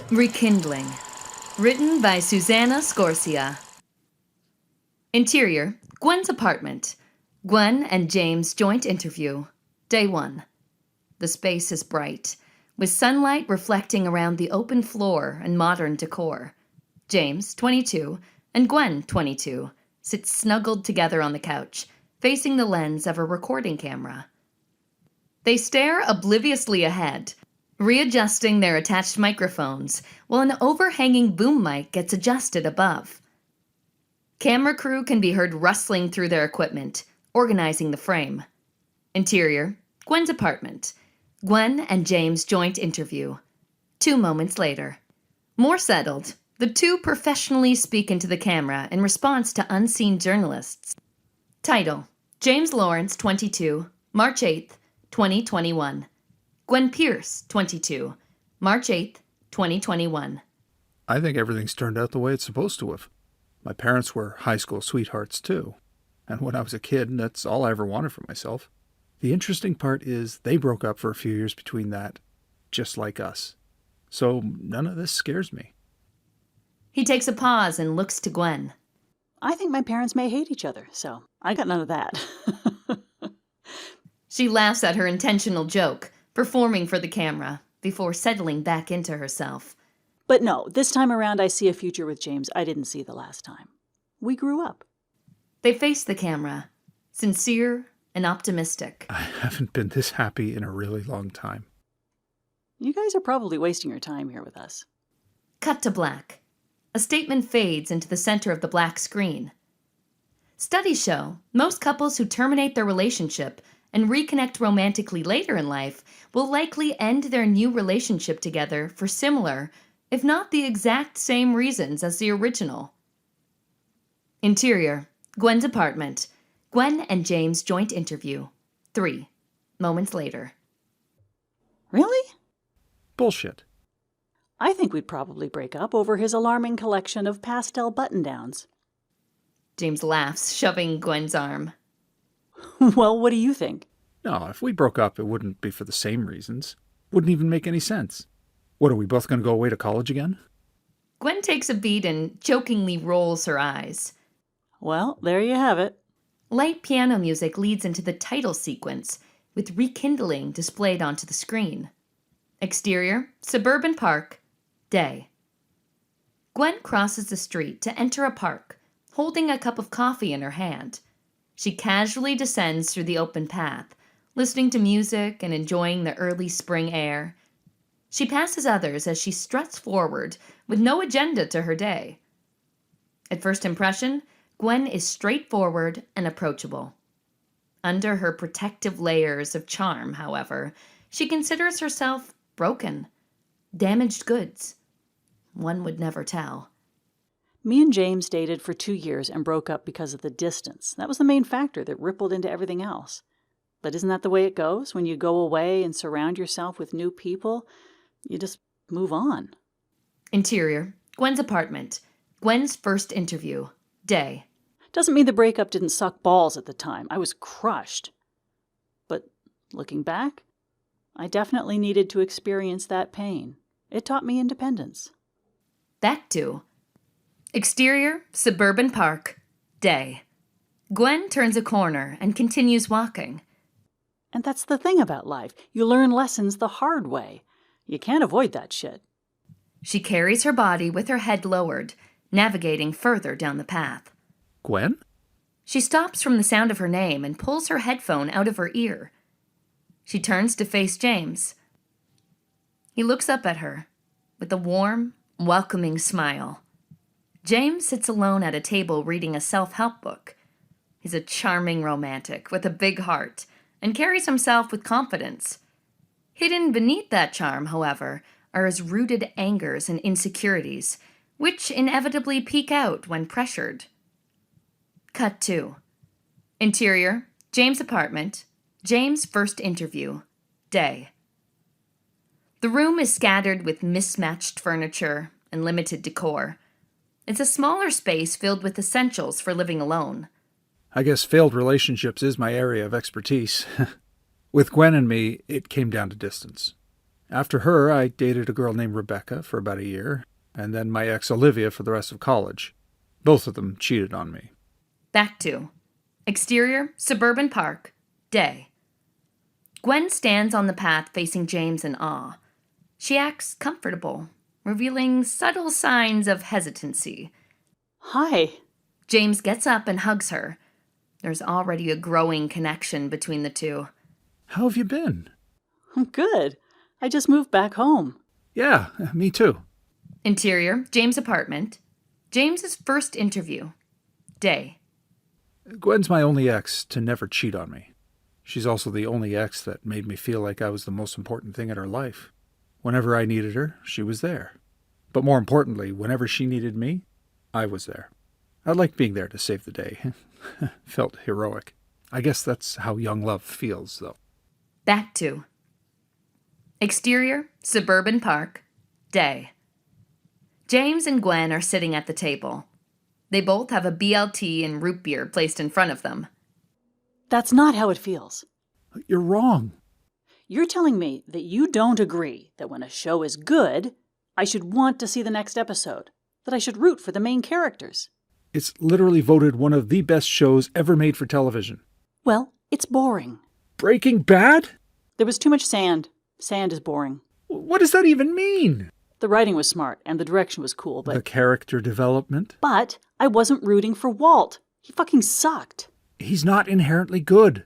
Rekindling. Written by Suzanna Scorcia. Interior, Gwen's apartment. Gwen and James joint interview. Day 1. The space is bright, with sunlight reflecting around the open floor and modern decor. James, 22, and Gwen, 22, sit snuggled together on the couch, facing the lens of a recording camera. They stare obliviously ahead, readjusting their attached microphones while an overhanging boom mic gets adjusted above. Camera crew can be heard rustling through their equipment, organizing the frame. Interior, Gwen's apartment. Gwen and James joint interview. 2 moments later. More settled, the two professionally speak into the camera in response to unseen journalists. Title: James Lawrence, 22, March 8th, 2021. Gwen Pierce, 22, March 8th, 2021. I think everything's turned out the way it's supposed to have. My parents were high school sweethearts, too. And when I was a kid, that's all I ever wanted for myself. The interesting part is they broke up for a few years between that, just like us. So none of this scares me. He takes a pause and looks to Gwen. I think my parents may hate each other, so I got none of that. She laughs at her intentional joke, performing for the camera, before settling back into herself. But no, this time around I see a future with James I didn't see the last time. We grew up. They face the camera, sincere and optimistic. I haven't been this happy in a really long time. You guys are probably wasting your time here with us. Cut to black. A statement fades into the center of the black screen. Studies show most couples who terminate their relationship and reconnect romantically later in life will likely end their new relationship together for similar, if not the exact same reasons as the original. Interior, Gwen's apartment. Gwen and James joint interview. 3 moments later. Really? Bullshit. I think we'd probably break up over his alarming collection of pastel button-downs. James laughs, shoving Gwen's arm. Well, what do you think? No, if we broke up, it wouldn't be for the same reasons. Wouldn't even make any sense. What, are we both going to go away to college again? Gwen takes a beat and jokingly rolls her eyes. Well, there you have it. Light piano music leads into the title sequence, with Rekindling displayed onto the screen. Exterior, suburban park, day. Gwen crosses the street to enter a park, holding a cup of coffee in her hand. She casually descends through the open path, listening to music and enjoying the early spring air. She passes others as she struts forward with no agenda to her day. At first impression, Gwen is straightforward and approachable. Under her protective layers of charm, however, she considers herself broken, damaged goods. One would never tell. Me and James dated for 2 years and broke up because of the distance. That was the main factor that rippled into everything else. But isn't that the way it goes? When you go away and surround yourself with new people, you just move on. Interior, Gwen's apartment. Gwen's first interview. Day. Doesn't mean the breakup didn't suck balls at the time. I was crushed. But looking back, I definitely needed to experience that pain. It taught me independence. Back to exterior, suburban park, day. Gwen turns a corner and continues walking. And that's the thing about life. You learn lessons the hard way. You can't avoid that shit. She carries her body with her head lowered, navigating further down the path. Gwen? She stops from the sound of her name and pulls her headphone out of her ear. She turns to face James. He looks up at her with a warm, welcoming smile. James sits alone at a table reading a self-help book. He's a charming romantic with a big heart and carries himself with confidence. Hidden beneath that charm, however, are his rooted angers and insecurities, which inevitably peek out when pressured. Cut 2. Interior, James' apartment. James' first interview. Day. The room is scattered with mismatched furniture and limited decor. It's a smaller space filled with essentials for living alone. I guess failed relationships is my area of expertise. With Gwen and me, it came down to distance. After her, I dated a girl named Rebecca for about a year, and then my ex Olivia for the rest of college. Both of them cheated on me. Back to exterior, suburban park, day. Gwen stands on the path facing James in awe. She acts comfortable, revealing subtle signs of hesitancy. Hi. James gets up and hugs her. There's already a growing connection between the two. How have you been? I'm good. I just moved back home. Yeah, me too. Interior, James' apartment. James's first interview. Day. Gwen's my only ex to never cheat on me. She's also the only ex that made me feel like I was the most important thing in her life. Whenever I needed her, she was there. But more importantly, whenever she needed me, I was there. I liked being there to save the day. Felt heroic. I guess that's how young love feels, though. Back to exterior, suburban park, day. James and Gwen are sitting at the table. They both have a BLT and root beer placed in front of them. That's not how it feels. You're wrong. You're telling me that you don't agree that when a show is good, I should want to see the next episode, that I should root for the main characters. It's literally voted one of the best shows ever made for television. Well, it's boring. Breaking Bad? There was too much sand. Sand is boring. What does that even mean? The writing was smart and the direction was cool, The but... character development? But I wasn't rooting for Walt. He fucking sucked. He's not inherently good.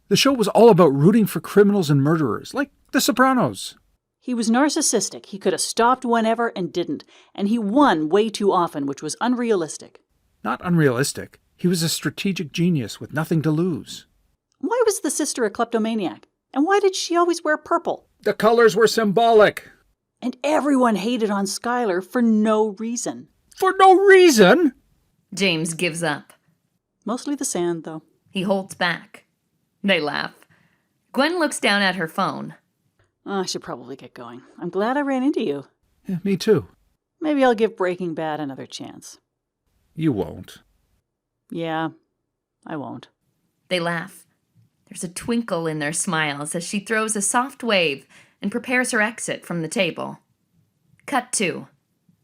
The show was all about rooting for criminals and murderers, like The Sopranos. He was narcissistic. He could have stopped whenever and didn't. And he won way too often, which was unrealistic. Not unrealistic. He was a strategic genius with nothing to lose. Why was the sister a kleptomaniac? And why did she always wear purple? The colors were symbolic. And everyone hated on Skylar for no reason. For no reason? James gives up. Mostly the sand, though. He holds back. They laugh. Gwen looks down at her phone. Oh, I should probably get going. I'm glad I ran into you. Yeah, me too. Maybe I'll give Breaking Bad another chance. You won't. Yeah, I won't. They laugh. There's a twinkle in their smiles as she throws a soft wave and prepares her exit from the table. Cut 2.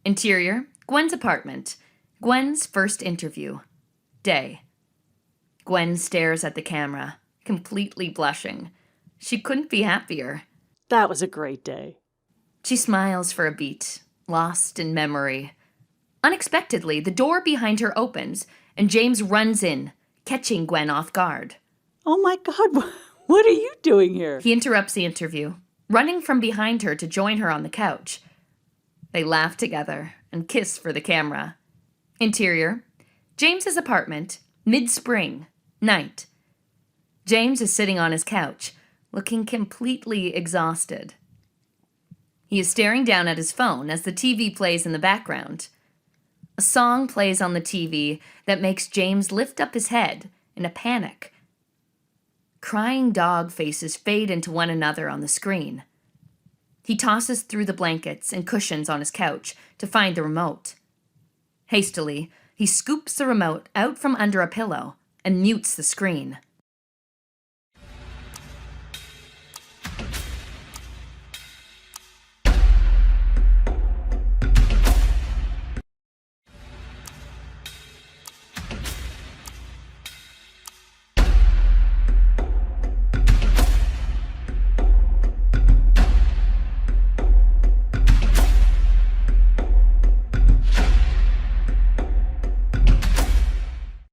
Interior, Gwen's apartment. Gwen's first interview. Day. Gwen stares at the camera, completely blushing. She couldn't be happier. That was a great day. She smiles for a beat, lost in memory. Unexpectedly, the door behind her opens, and James runs in, catching Gwen off guard. Oh my God, what are you doing here? He interrupts the interview, running from behind her to join her on the couch. They laugh together and kiss for the camera. Interior, James's apartment, mid-spring, night. James is sitting on his couch, looking completely exhausted. He is staring down at his phone as the TV plays in the background. A song plays on the TV that makes James lift up his head in a panic. Crying dog faces fade into one another on the screen. He tosses through the blankets and cushions on his couch to find the remote. Hastily, he scoops the remote out from under a pillow and mutes the screen.